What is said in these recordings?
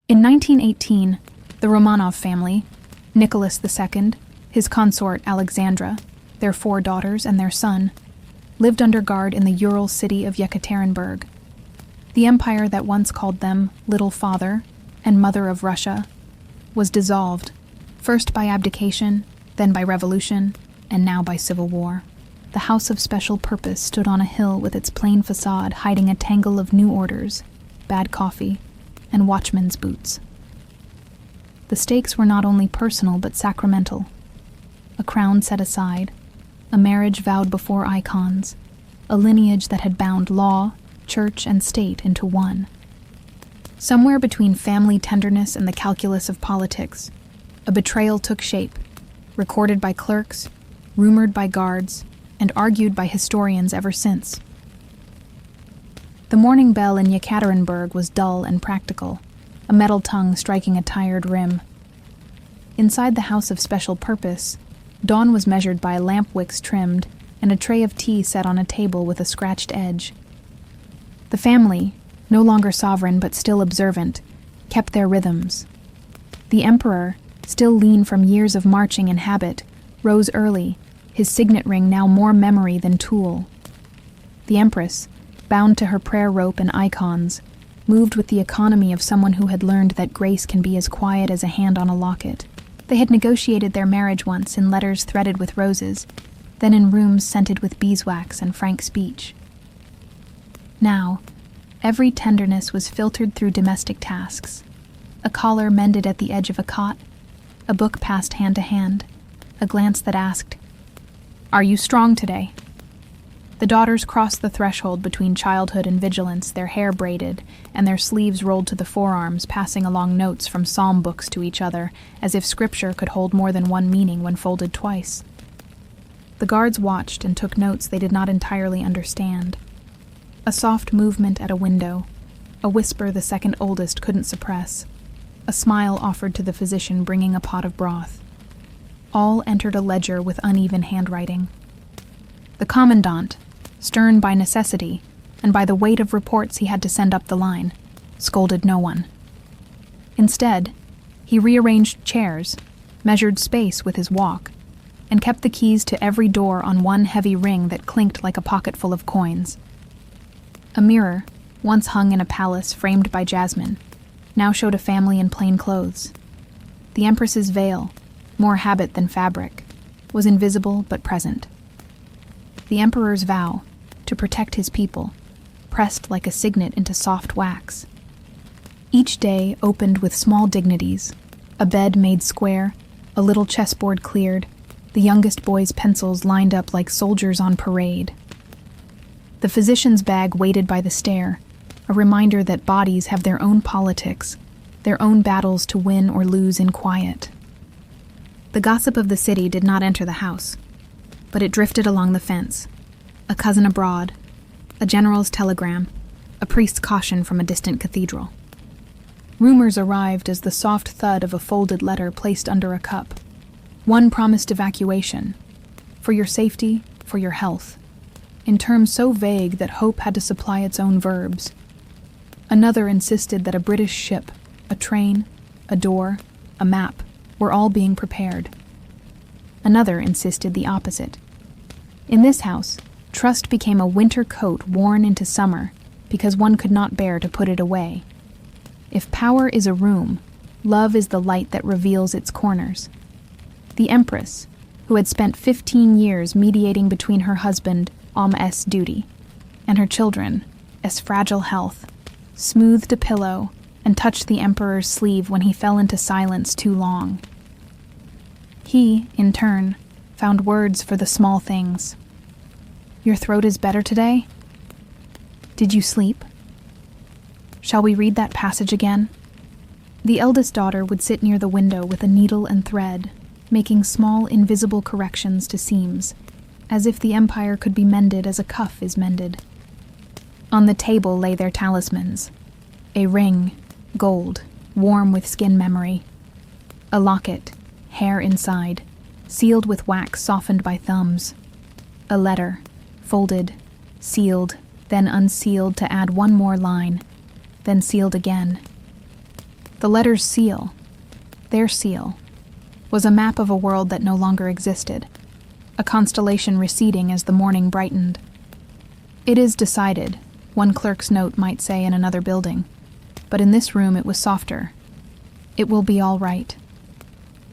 In 1918, the Romanov family, Nicholas II, his consort Alexandra, their 4 daughters and their son, lived under guard in the Ural city of Yekaterinburg. The empire that once called them Little Father and Mother of Russia was dissolved, first by abdication, then by revolution, and now by civil war. The House of Special Purpose stood on a hill with its plain facade hiding a tangle of new orders, bad coffee, and watchmen's boots. The stakes were not only personal but sacramental. A crown set aside, a marriage vowed before icons, a lineage that had bound law, church, and state into one. Somewhere between family tenderness and the calculus of politics, a betrayal took shape, recorded by clerks, rumored by guards, and argued by historians ever since. The morning bell in Yekaterinburg was dull and practical, a metal tongue striking a tired rim. Inside the House of Special Purpose, dawn was measured by lamp wicks trimmed and a tray of tea set on a table with a scratched edge. The family, no longer sovereign but still observant, kept their rhythms. The emperor, still lean from years of marching and habit, rose early, his signet ring now more memory than tool. The empress, bound to her prayer rope and icons, moved with the economy of someone who had learned that grace can be as quiet as a hand on a locket. They had negotiated their marriage once in letters threaded with roses, then in rooms scented with beeswax and frank speech. Now, every tenderness was filtered through domestic tasks. A collar mended at the edge of a cot, a book passed hand to hand, a glance that asked, "Are you strong today?" The daughters crossed the threshold between childhood and vigilance, their hair braided, and their sleeves rolled to the forearms, passing along notes from psalm books to each other, as if scripture could hold more than one meaning when folded twice. The guards watched and took notes they did not entirely understand. A soft movement at a window, a whisper the second oldest couldn't suppress, a smile offered to the physician bringing a pot of broth. All entered a ledger with uneven handwriting. The commandant, stern by necessity and by the weight of reports he had to send up the line, scolded no one. Instead, he rearranged chairs, measured space with his walk, and kept the keys to every door on one heavy ring that clinked like a pocketful of coins. A mirror, once hung in a palace framed by jasmine, now showed a family in plain clothes. The empress's veil, more habit than fabric, was invisible but present. The emperor's vow, to protect his people, pressed like a signet into soft wax. Each day opened with small dignities, a bed made square, a little chessboard cleared, the youngest boy's pencils lined up like soldiers on parade. The physician's bag waited by the stair, a reminder that bodies have their own politics, their own battles to win or lose in quiet. The gossip of the city did not enter the house, but it drifted along the fence. A cousin abroad, a general's telegram, a priest's caution from a distant cathedral. Rumors arrived as the soft thud of a folded letter placed under a cup. One promised evacuation, for your safety, for your health, in terms so vague that hope had to supply its own verbs. Another insisted that a British ship, a train, a door, a map, were all being prepared. Another insisted the opposite. In this house, trust became a winter coat worn into summer because one could not bear to put it away. If power is a room, love is the light that reveals its corners. The empress, who had spent 15 years mediating between her husband, S. duty, and her children, S. fragile health, smoothed a pillow and touched the emperor's sleeve when he fell into silence too long. He, in turn, found words for the small things. Your throat is better today? Did you sleep? Shall we read that passage again? The eldest daughter would sit near the window with a needle and thread, making small, invisible corrections to seams, as if the empire could be mended as a cuff is mended. On the table lay their talismans. A ring, gold, warm with skin memory. A locket, hair inside, sealed with wax softened by thumbs. A letter, folded, sealed, then unsealed to add one more line, then sealed again. The letter's seal, their seal, was a map of a world that no longer existed, a constellation receding as the morning brightened. "It is decided," one clerk's note might say in another building, but in this room it was softer. "It will be all right."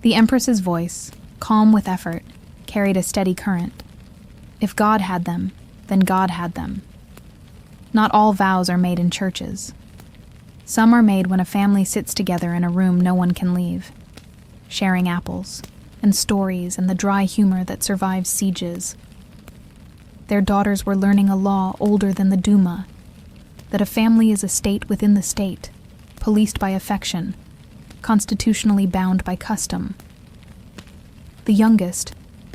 The Empress's voice, calm with effort, carried a steady current. If God had them, then God had them. Not all vows are made in churches. Some are made when a family sits together in a room no one can leave, sharing apples and stories and the dry humor that survives sieges. Their daughters were learning a law older than the Duma, that a family is a state within the state, policed by affection, constitutionally bound by custom. The youngest,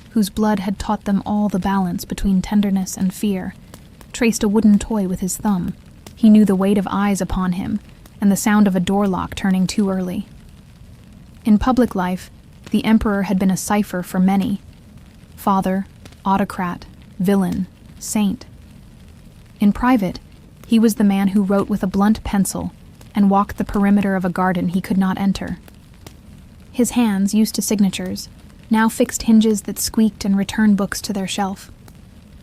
whose blood had taught them all the balance between tenderness and fear, traced a wooden toy with his thumb. He knew the weight of eyes upon him and the sound of a door lock turning too early. In public life, the emperor had been a cipher for many: father, autocrat, villain, saint. In private, he was the man who wrote with a blunt pencil and walked the perimeter of a garden he could not enter. His hands, used to signatures, now fixed hinges that squeaked and returned books to their shelf.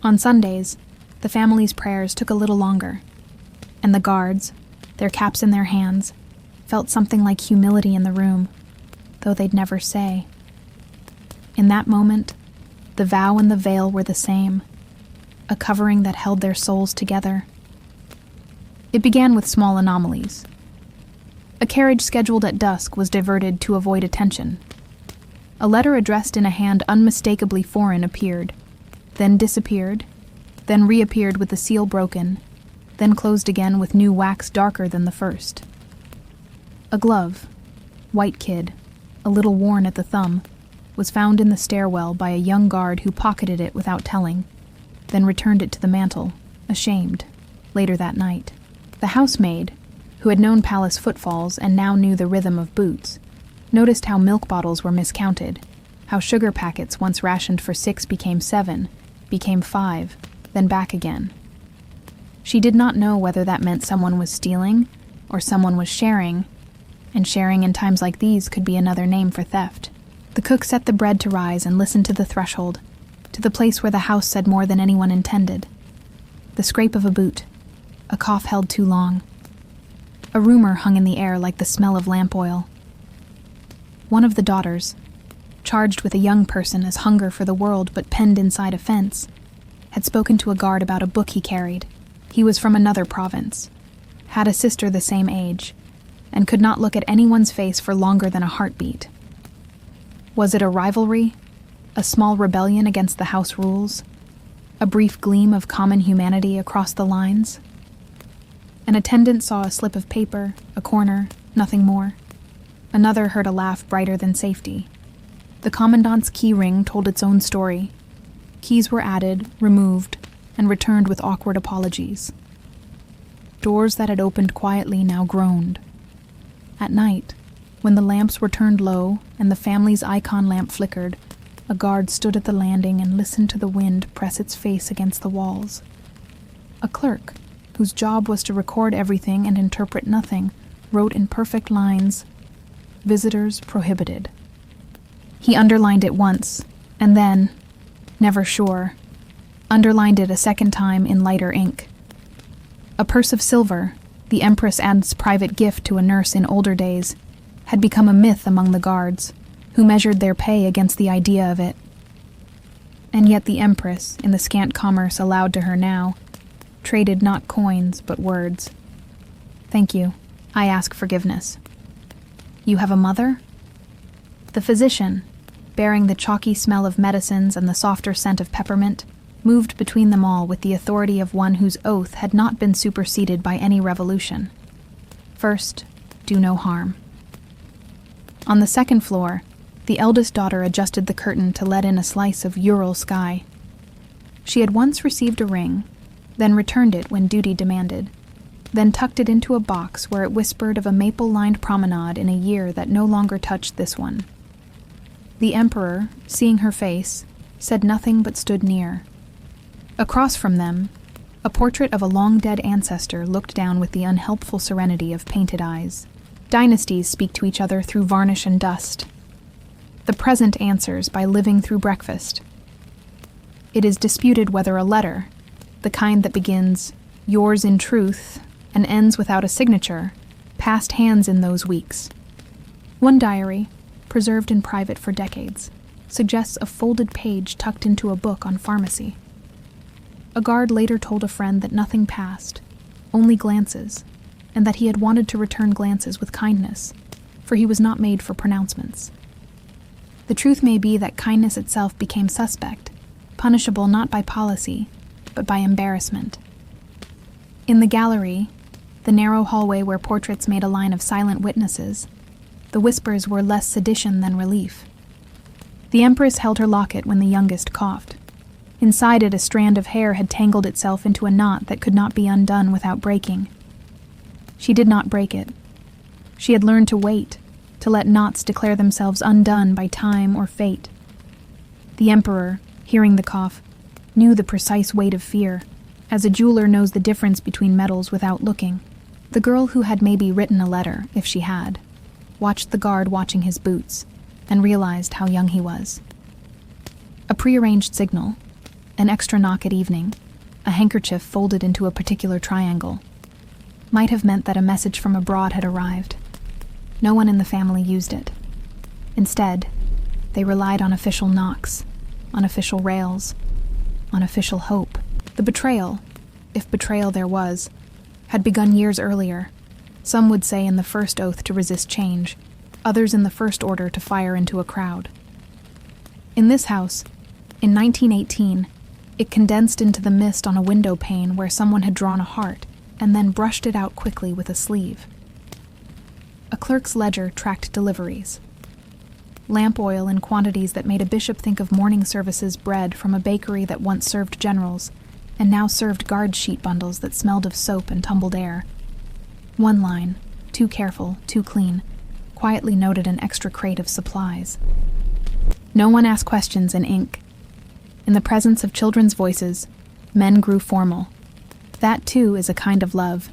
On Sundays, the family's prayers took a little longer, and the guards, their caps in their hands, felt something like humility in the room, though they'd never say. In that moment, the vow and the veil were the same, a covering that held their souls together. It began with small anomalies. A carriage scheduled at dusk was diverted to avoid attention. A letter addressed in a hand unmistakably foreign appeared, then disappeared, then reappeared with the seal broken, then closed again with new wax darker than the first. A glove, white kid, a little worn at the thumb, was found in the stairwell by a young guard who pocketed it without telling, then returned it to the mantel, ashamed, later that night. The housemaid, who had known palace footfalls and now knew the rhythm of boots, noticed how milk bottles were miscounted, how sugar packets once rationed for 6 became 7, became 5, then back again. She did not know whether that meant someone was stealing or someone was sharing, and sharing in times like these could be another name for theft. The cook set the bread to rise and listened to the threshold, to the place where the house said more than anyone intended. The scrape of a boot, a cough held too long. A rumor hung in the air like the smell of lamp oil. One of the daughters, charged with a young person as hunger for the world but penned inside a fence, had spoken to a guard about a book he carried. He was from another province, had a sister the same age, and could not look at anyone's face for longer than a heartbeat. Was it a rivalry? A small rebellion against the house rules? A brief gleam of common humanity across the lines? An attendant saw a slip of paper, a corner, nothing more. Another heard a laugh brighter than safety. The commandant's key ring told its own story. Keys were added, removed, and returned with awkward apologies. Doors that had opened quietly now groaned. At night, when the lamps were turned low and the family's icon lamp flickered, a guard stood at the landing and listened to the wind press its face against the walls. A clerk, whose job was to record everything and interpret nothing, wrote in perfect lines, "Visitors prohibited." He underlined it once, and then, never sure, underlined it a second time in lighter ink. A purse of silver, the Empress Anne's private gift to a nurse in older days, had become a myth among the guards, who measured their pay against the idea of it. And yet the Empress, in the scant commerce allowed to her now, traded not coins but words. "Thank you. I ask forgiveness." "You have a mother?" The physician, bearing the chalky smell of medicines and the softer scent of peppermint, moved between them all with the authority of one whose oath had not been superseded by any revolution. First, do no harm. On the second floor, the eldest daughter adjusted the curtain to let in a slice of Ural sky. She had once received a ring, then returned it when duty demanded, then tucked it into a box where it whispered of a maple-lined promenade in a year that no longer touched this one. The emperor, seeing her face, said nothing but stood near. Across from them, a portrait of a long-dead ancestor looked down with the unhelpful serenity of painted eyes. Dynasties speak to each other through varnish and dust. The present answers by living through breakfast. It is disputed whether a letter, the kind that begins, "Yours in truth," and ends without a signature, passed hands in those weeks. One diary, preserved in private for decades, suggests a folded page tucked into a book on pharmacy. A guard later told a friend that nothing passed, only glances, and that he had wanted to return glances with kindness, for he was not made for pronouncements. The truth may be that kindness itself became suspect, punishable not by policy, but by embarrassment. In the gallery, the narrow hallway where portraits made a line of silent witnesses, the whispers were less sedition than relief. The Empress held her locket when the youngest coughed. Inside it, a strand of hair had tangled itself into a knot that could not be undone without breaking. She did not break it. She had learned to wait, to let knots declare themselves undone by time or fate. The Emperor, hearing the cough, knew the precise weight of fear, as a jeweler knows the difference between metals without looking. The girl who had maybe written a letter, if she had, watched the guard watching his boots, and realized how young he was. A prearranged signal, an extra knock at evening, a handkerchief folded into a particular triangle, might have meant that a message from abroad had arrived. No one in the family used it. Instead, they relied on official knocks, on official rails, on official hope. The betrayal, if betrayal there was, had begun years earlier. Some would say in the first oath to resist change, others in the first order to fire into a crowd. In this house, in 1918, it condensed into the mist on a window pane where someone had drawn a heart and then brushed it out quickly with a sleeve. A clerk's ledger tracked deliveries. Lamp oil in quantities that made a bishop think of morning services bred from a bakery that once served generals and now served guard sheet bundles that smelled of soap and tumbled air. One line, too careful, too clean, quietly noted an extra crate of supplies. No one asked questions in ink. In the presence of children's voices, men grew formal. That, too, is a kind of love.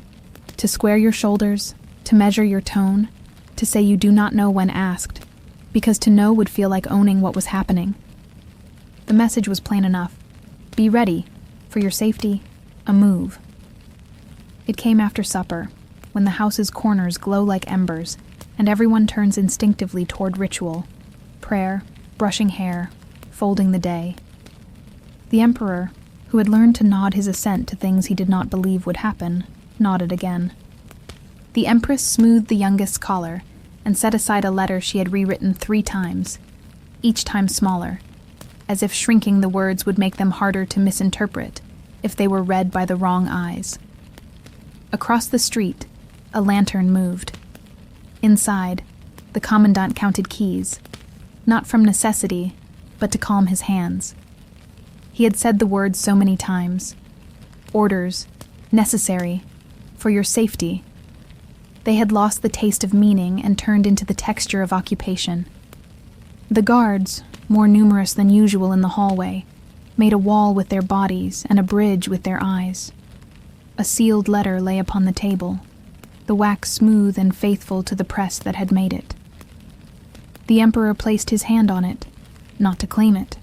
To square your shoulders, to measure your tone, to say you do not know when asked, because to know would feel like owning what was happening. The message was plain enough. Be ready, for your safety, a move. It came after supper, when the house's corners glow like embers, and everyone turns instinctively toward ritual, prayer, brushing hair, folding the day. The Emperor, who had learned to nod his assent to things he did not believe would happen, nodded again. The Empress smoothed the youngest's collar and set aside a letter she had rewritten 3 times, each time smaller, as if shrinking the words would make them harder to misinterpret if they were read by the wrong eyes. Across the street, a lantern moved. Inside, the commandant counted keys, not from necessity, but to calm his hands. He had said the words so many times. Orders, necessary, for your safety. They had lost the taste of meaning and turned into the texture of occupation. The guards, more numerous than usual in the hallway, made a wall with their bodies and a bridge with their eyes. A sealed letter lay upon the table, the wax smooth and faithful to the press that had made it. The Emperor placed his hand on it, not to claim it,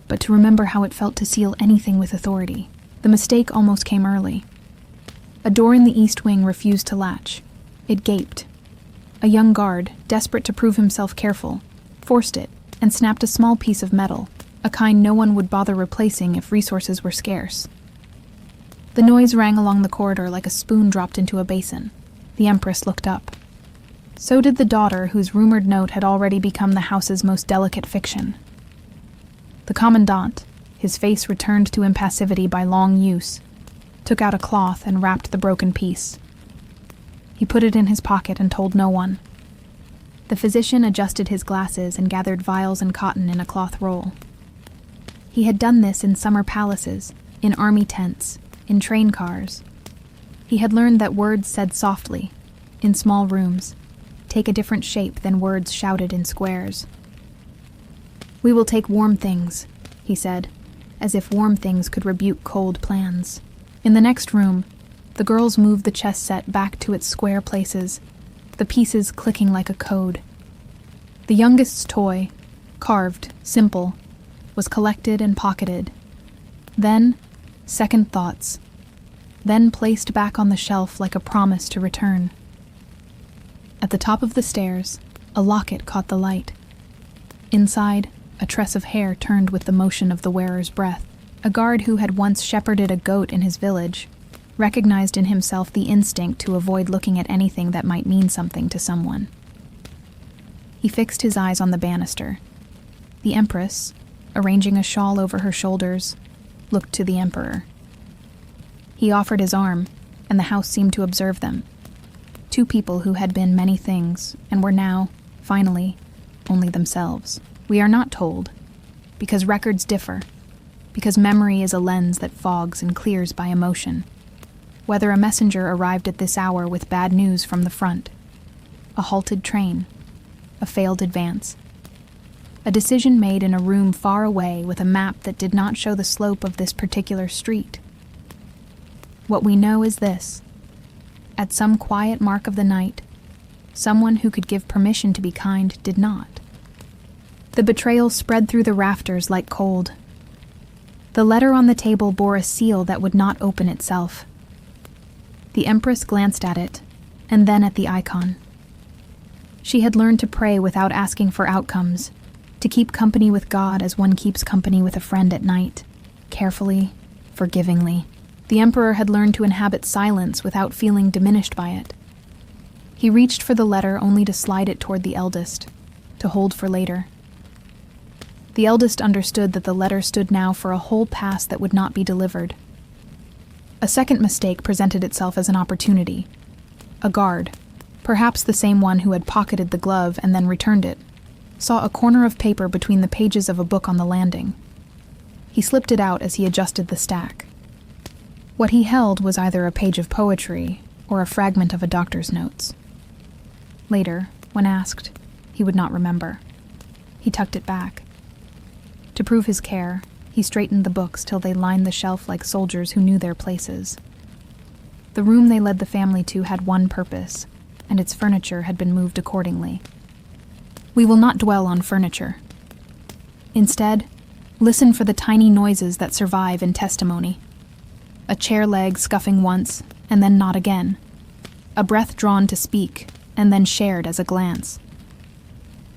but to remember how it felt to seal anything with authority. The mistake almost came early. A door in the east wing refused to latch. It gaped. A young guard, desperate to prove himself careful, forced it and snapped a small piece of metal, a kind no one would bother replacing if resources were scarce. The noise rang along the corridor like a spoon dropped into a basin. The Empress looked up. So did the daughter whose rumored note had already become the house's most delicate fiction. The commandant, his face returned to impassivity by long use, took out a cloth and wrapped the broken piece. He put it in his pocket and told no one. The physician adjusted his glasses and gathered vials and cotton in a cloth roll. He had done this in summer palaces, in army tents, in train cars. He had learned that words said softly, in small rooms, take a different shape than words shouted in squares. "We will take warm things," he said, as if warm things could rebuke cold plans. In the next room, the girls moved the chess set back to its square places, the pieces clicking like a code. The youngest's toy, carved, simple, was collected and pocketed. Then, second thoughts. Then placed back on the shelf like a promise to return. At the top of the stairs, a locket caught the light. Inside, a tress of hair turned with the motion of the wearer's breath. A guard who had once shepherded a goat in his village recognized in himself the instinct to avoid looking at anything that might mean something to someone. He fixed his eyes on the banister. The Empress, arranging a shawl over her shoulders, looked to the Emperor. He offered his arm, and the house seemed to observe them. Two people who had been many things, and were now, finally, only themselves. We are not told, because records differ, because memory is a lens that fogs and clears by emotion. Whether a messenger arrived at this hour with bad news from the front, a halted train, a failed advance, a decision made in a room far away with a map that did not show the slope of this particular street. What we know is this: at some quiet mark of the night, someone who could give permission to be kind did not. The betrayal spread through the rafters like cold. The letter on the table bore a seal that would not open itself. The Empress glanced at it, and then at the icon. She had learned to pray without asking for outcomes, to keep company with God as one keeps company with a friend at night, carefully, forgivingly. The Emperor had learned to inhabit silence without feeling diminished by it. He reached for the letter only to slide it toward the eldest, to hold for later. The eldest understood that the letter stood now for a whole past that would not be delivered. A second mistake presented itself as an opportunity. A guard, perhaps the same one who had pocketed the glove and then returned it, saw a corner of paper between the pages of a book on the landing. He slipped it out as he adjusted the stack. What he held was either a page of poetry or a fragment of a doctor's notes. Later, when asked, he would not remember. He tucked it back. To prove his care, he straightened the books till they lined the shelf like soldiers who knew their places. The room they led the family to had one purpose, and its furniture had been moved accordingly. We will not dwell on furniture. Instead, listen for the tiny noises that survive in testimony. A chair leg scuffing once, and then not again. A breath drawn to speak, and then shared as a glance.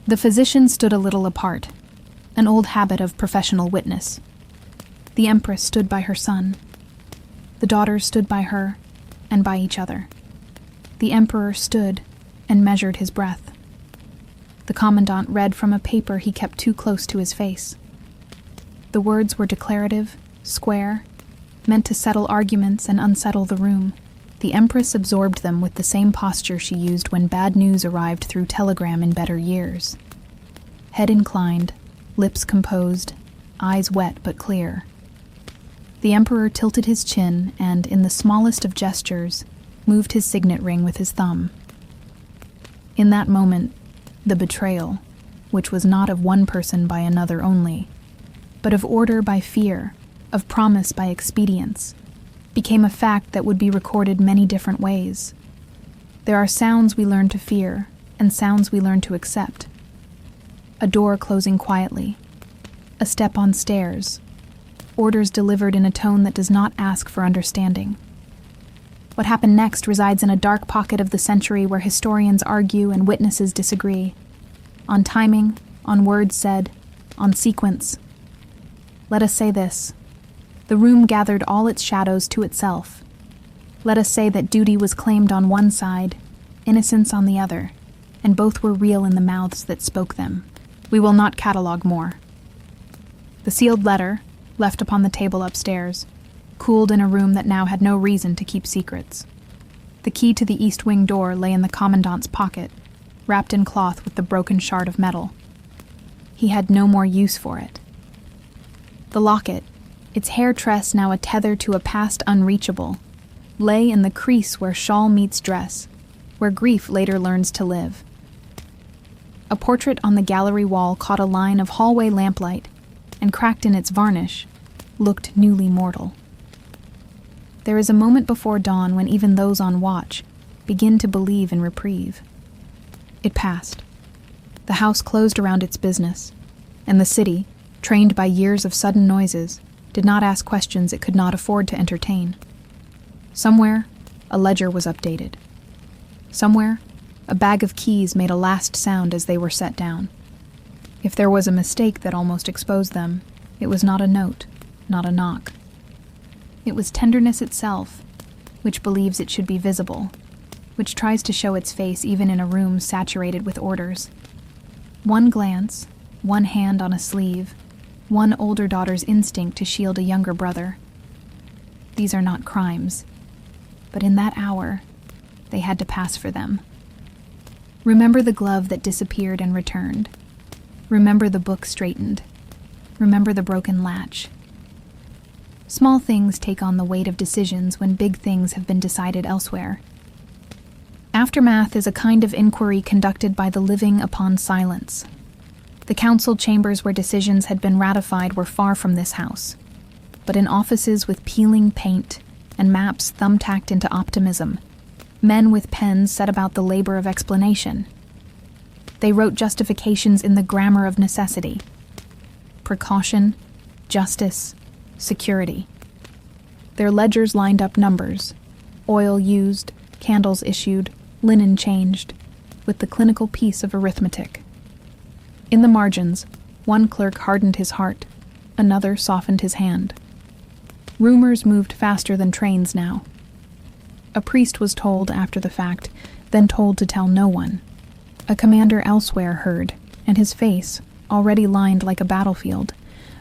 The physician stood a little apart, an old habit of professional witness. The Empress stood by her son. The daughters stood by her, and by each other. The Emperor stood and measured his breath. The commandant read from a paper he kept too close to his face. The words were declarative, square, meant to settle arguments and unsettle the room. The Empress absorbed them with the same posture she used when bad news arrived through telegram in better years. Head inclined, lips composed, eyes wet but clear. The Emperor tilted his chin and, in the smallest of gestures, moved his signet ring with his thumb. In that moment, the betrayal, which was not of one person by another only, but of order by fear, of promise by expedience, became a fact that would be recorded many different ways. There are sounds we learn to fear, and sounds we learn to accept. A door closing quietly, a step on stairs, orders delivered in a tone that does not ask for understanding. What happened next resides in a dark pocket of the century where historians argue and witnesses disagree. On timing, on words said, on sequence. Let us say this: the room gathered all its shadows to itself. Let us say that duty was claimed on one side, innocence on the other, and both were real in the mouths that spoke them. We will not catalogue more. The sealed letter, left upon the table upstairs, cooled in a room that now had no reason to keep secrets. The key to the east wing door lay in the commandant's pocket, wrapped in cloth with the broken shard of metal. He had no more use for it. The locket, its hair tress now a tether to a past unreachable, lay in the crease where shawl meets dress, where grief later learns to live. A portrait on the gallery wall caught a line of hallway lamplight, and cracked in its varnish, looked newly mortal. There is a moment before dawn when even those on watch begin to believe in reprieve. It passed. The house closed around its business, and the city, trained by years of sudden noises, did not ask questions it could not afford to entertain. Somewhere, a ledger was updated. Somewhere, a bag of keys made a last sound as they were set down. If there was a mistake that almost exposed them, it was not a note, not a knock. It was tenderness itself, which believes it should be visible, which tries to show its face even in a room saturated with orders. One glance, one hand on a sleeve, one older daughter's instinct to shield a younger brother. These are not crimes, but in that hour, they had to pass for them. Remember the glove that disappeared and returned. Remember the book straightened. Remember the broken latch. Small things take on the weight of decisions when big things have been decided elsewhere. Aftermath is a kind of inquiry conducted by the living upon silence. The council chambers where decisions had been ratified were far from this house, but in offices with peeling paint and maps thumbtacked into optimism, men with pens set about the labor of explanation. They wrote justifications in the grammar of necessity. Precaution, justice, security. Their ledgers lined up numbers, oil used, candles issued, linen changed, with the clinical piece of arithmetic. In the margins, one clerk hardened his heart, another softened his hand. Rumors moved faster than trains now. A priest was told after the fact, then told to tell no one. A commander elsewhere heard, and his face, already lined like a battlefield,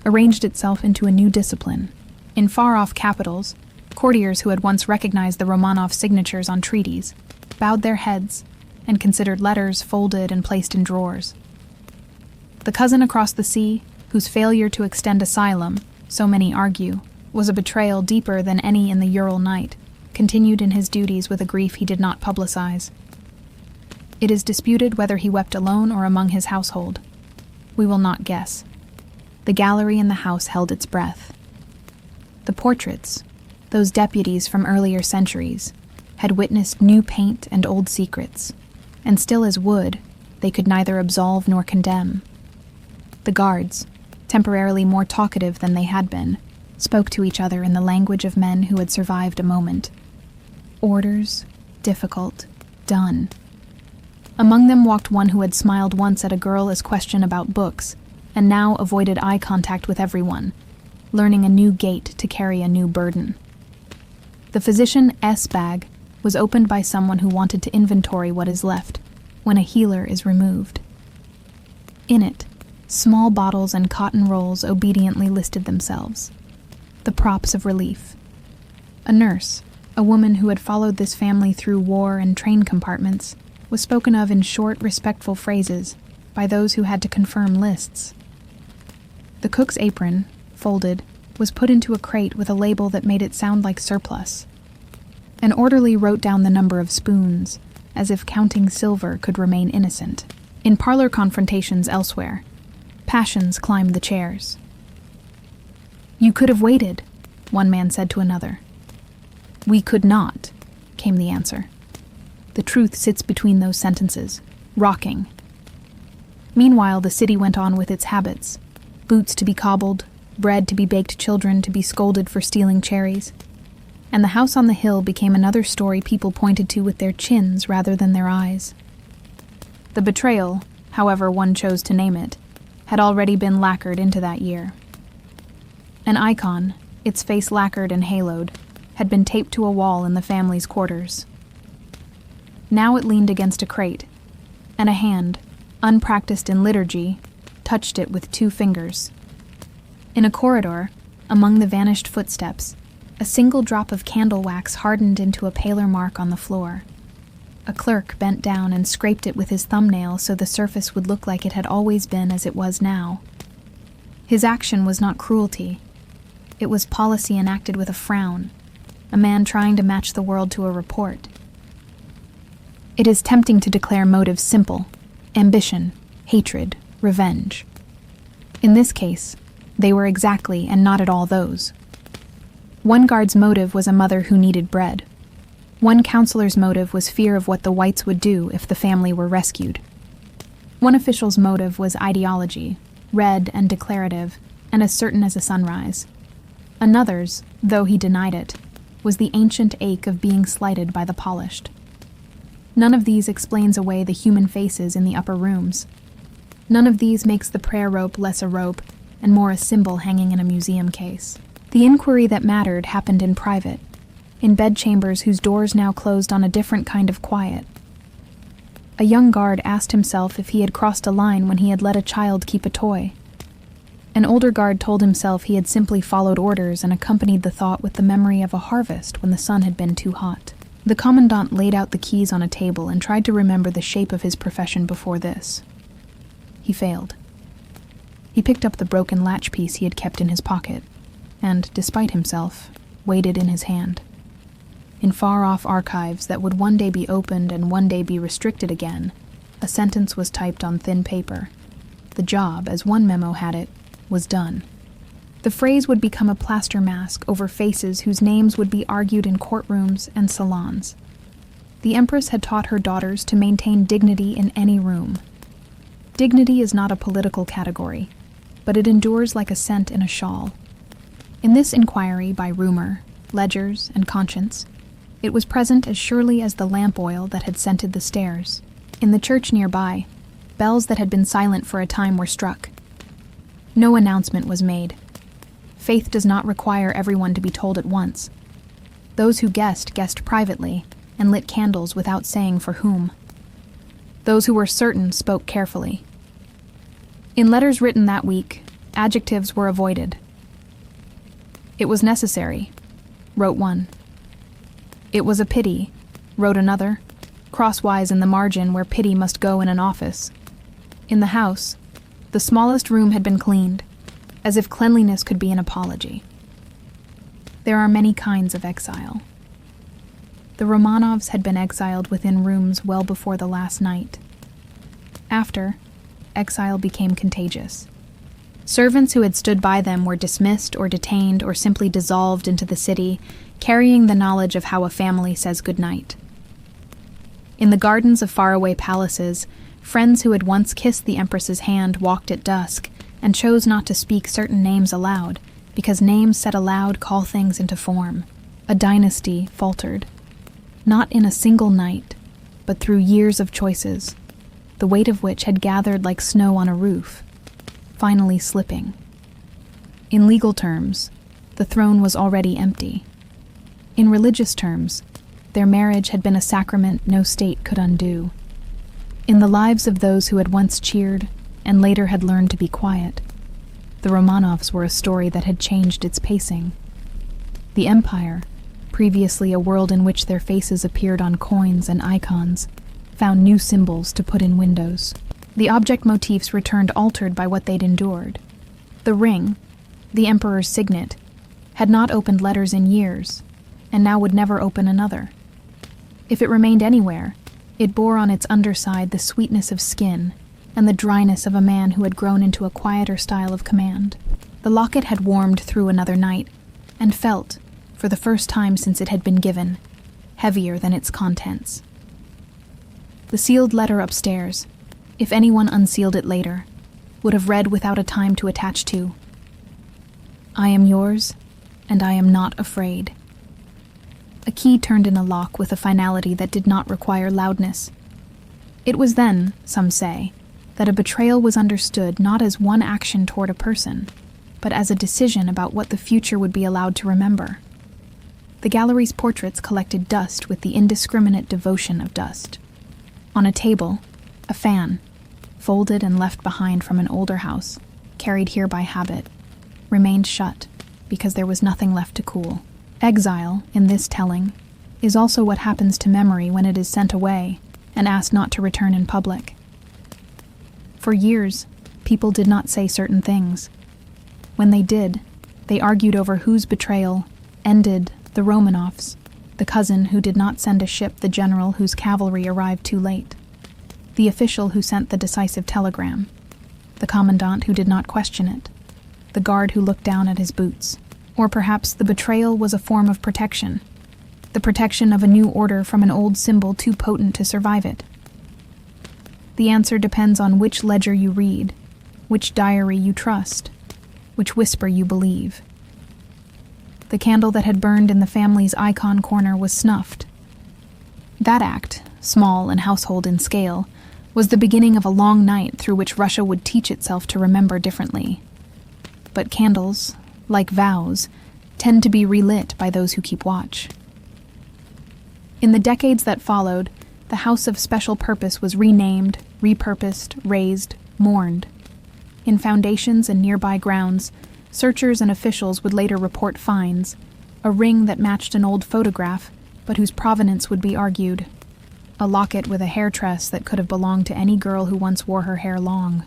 arranged itself into a new discipline. In far-off capitals, courtiers who had once recognized the Romanov signatures on treaties bowed their heads and considered letters folded and placed in drawers. The cousin across the sea, whose failure to extend asylum, so many argue, was a betrayal deeper than any in the Ural night, continued in his duties with a grief he did not publicize. It is disputed whether he wept alone or among his household. We will not guess. The gallery in the house held its breath. The portraits, those deputies from earlier centuries, had witnessed new paint and old secrets, and still as wood, they could neither absolve nor condemn. The guards, temporarily more talkative than they had been, spoke to each other in the language of men who had survived a moment. Orders, difficult, done. Among them walked one who had smiled once at a girl as question about books, and now avoided eye contact with everyone, learning a new gait to carry a new burden. The physician S bag was opened by someone who wanted to inventory what is left when a healer is removed. In it, small bottles and cotton rolls obediently listed themselves, the props of relief. A nurse, a woman who had followed this family through war and train compartments, was spoken of in short, respectful phrases by those who had to confirm lists. The cook's apron, folded, was put into a crate with a label that made it sound like surplus. An orderly wrote down the number of spoons, as if counting silver could remain innocent. In parlor confrontations elsewhere, passions climbed the chairs. "You could have waited," one man said to another. "We could not," came the answer. The truth sits between those sentences, rocking. Meanwhile, the city went on with its habits. Boots to be cobbled, bread to be baked, children to be scolded for stealing cherries. And the house on the hill became another story people pointed to with their chins rather than their eyes. The betrayal, however one chose to name it, had already been lacquered into that year. An icon, its face lacquered and haloed, had been taped to a wall in the family's quarters. Now it leaned against a crate, and a hand, unpracticed in liturgy, touched it with 2 fingers. In a corridor, among the vanished footsteps, a single drop of candle wax hardened into a paler mark on the floor. A clerk bent down and scraped it with his thumbnail so the surface would look like it had always been as it was now. His action was not cruelty. It was policy enacted with a frown, a man trying to match the world to a report. It is tempting to declare motives simple: ambition, hatred, revenge. In this case, they were exactly and not at all those. One guard's motive was a mother who needed bread. One counselor's motive was fear of what the whites would do if the family were rescued. One official's motive was ideology, red and declarative, and as certain as a sunrise. Another's, though he denied it, was the ancient ache of being slighted by the polished. None of these explains away the human faces in the upper rooms. None of these makes the prayer rope less a rope and more a symbol hanging in a museum case. The inquiry that mattered happened in private, in bedchambers whose doors now closed on a different kind of quiet. A young guard asked himself if he had crossed a line when he had let a child keep a toy. An older guard told himself he had simply followed orders and accompanied the thought with the memory of a harvest when the sun had been too hot. The commandant laid out the keys on a table and tried to remember the shape of his profession before this. He failed. He picked up the broken latch piece he had kept in his pocket, and, despite himself, weighed it in his hand. In far-off archives that would one day be opened and one day be restricted again, a sentence was typed on thin paper. The job, as one memo had it, was done. The phrase would become a plaster mask over faces whose names would be argued in courtrooms and salons. The Empress had taught her daughters to maintain dignity in any room. Dignity is not a political category, but it endures like a scent in a shawl. In this inquiry by rumor, ledgers, and conscience, it was present as surely as the lamp oil that had scented the stairs. In the church nearby, bells that had been silent for a time were struck. No announcement was made. Faith does not require everyone to be told at once. Those who guessed privately and lit candles without saying for whom. Those who were certain spoke carefully. In letters written that week, adjectives were avoided. "It was necessary," wrote one. "It was a pity," wrote another, crosswise in the margin where pity must go in an office. In the house, the smallest room had been cleaned, as if cleanliness could be an apology. There are many kinds of exile. The Romanovs had been exiled within rooms well before the last night. After, exile became contagious. Servants who had stood by them were dismissed or detained or simply dissolved into the city, carrying the knowledge of how a family says goodnight. In the gardens of faraway palaces, friends who had once kissed the Empress's hand walked at dusk and chose not to speak certain names aloud, because names said aloud call things into form. A dynasty faltered. Not in a single night, but through years of choices, the weight of which had gathered like snow on a roof, finally slipping. In legal terms, the throne was already empty. In religious terms, their marriage had been a sacrament no state could undo. In the lives of those who had once cheered and later had learned to be quiet, the Romanovs were a story that had changed its pacing. The empire, previously a world in which their faces appeared on coins and icons, found new symbols to put in windows. The object motifs returned altered by what they'd endured. The ring, the emperor's signet, had not opened letters in years, and now would never open another. If it remained anywhere, it bore on its underside the sweetness of skin and the dryness of a man who had grown into a quieter style of command. The locket had warmed through another night, and felt, for the first time since it had been given, heavier than its contents. The sealed letter upstairs, if anyone unsealed it later, would have read without a time to attach to, "I am yours, and I am not afraid." A key turned in a lock with a finality that did not require loudness. It was then, some say, that a betrayal was understood not as one action toward a person, but as a decision about what the future would be allowed to remember. The gallery's portraits collected dust with the indiscriminate devotion of dust. On a table, a fan, folded and left behind from an older house, carried here by habit, remained shut because there was nothing left to cool. Exile, in this telling, is also what happens to memory when it is sent away and asked not to return in public. For years, people did not say certain things. When they did, they argued over whose betrayal ended the Romanovs, the cousin who did not send a ship, the general whose cavalry arrived too late, the official who sent the decisive telegram, the commandant who did not question it, the guard who looked down at his boots. Or perhaps the betrayal was a form of protection, the protection of a new order from an old symbol too potent to survive it. The answer depends on which ledger you read, which diary you trust, which whisper you believe. The candle that had burned in the family's icon corner was snuffed. That act, small and household in scale, was the beginning of a long night through which Russia would teach itself to remember differently. But candles, like vows, tend to be relit by those who keep watch. In the decades that followed, the House of Special Purpose was renamed, repurposed, raised, mourned. In foundations and nearby grounds, searchers and officials would later report finds, a ring that matched an old photograph, but whose provenance would be argued, a locket with a hair tress that could have belonged to any girl who once wore her hair long,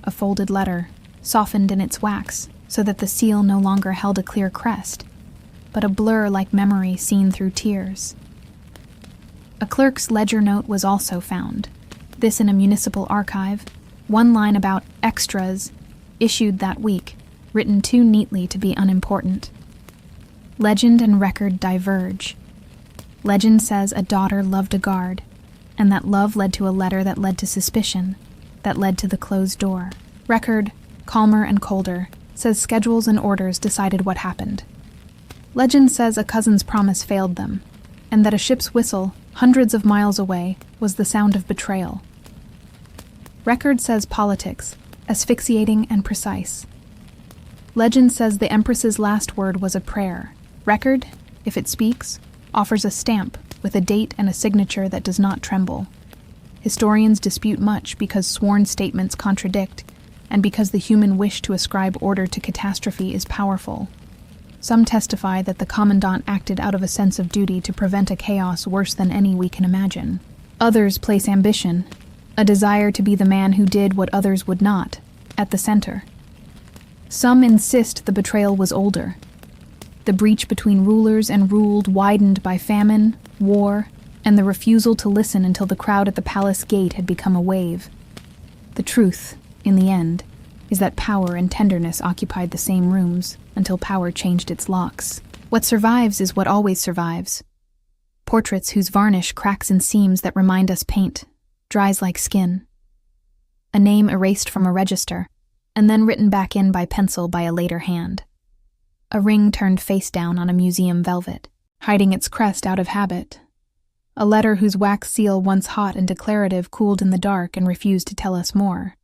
a folded letter, softened in its wax so that the seal no longer held a clear crest, but a blur like memory seen through tears. A clerk's ledger note was also found, this in a municipal archive, one line about extras issued that week, written too neatly to be unimportant. Legend and record diverge. Legend says a daughter loved a guard, and that love led to a letter that led to suspicion, that led to the closed door. Record, calmer and colder, says schedules and orders decided what happened. Legend says a cousin's promise failed them, and that a ship's whistle, hundreds of miles away, was the sound of betrayal. Record says politics, asphyxiating and precise. Legend says the Empress's last word was a prayer. Record, if it speaks, offers a stamp with a date and a signature that does not tremble. Historians dispute much because sworn statements contradict, and because the human wish to ascribe order to catastrophe is powerful. Some testify that the commandant acted out of a sense of duty to prevent a chaos worse than any we can imagine. Others place ambition, a desire to be the man who did what others would not, at the center. Some insist the betrayal was older. The breach between rulers and ruled widened by famine, war, and the refusal to listen until the crowd at the palace gate had become a wave. The truth, in the end, is that power and tenderness occupied the same rooms until power changed its locks. What survives is what always survives. Portraits whose varnish cracks in seams that remind us paint, dries like skin. A name erased from a register, and then written back in by pencil by a later hand. A ring turned face down on a museum velvet, hiding its crest out of habit. A letter whose wax seal once hot and declarative cooled in the dark and refused to tell us more.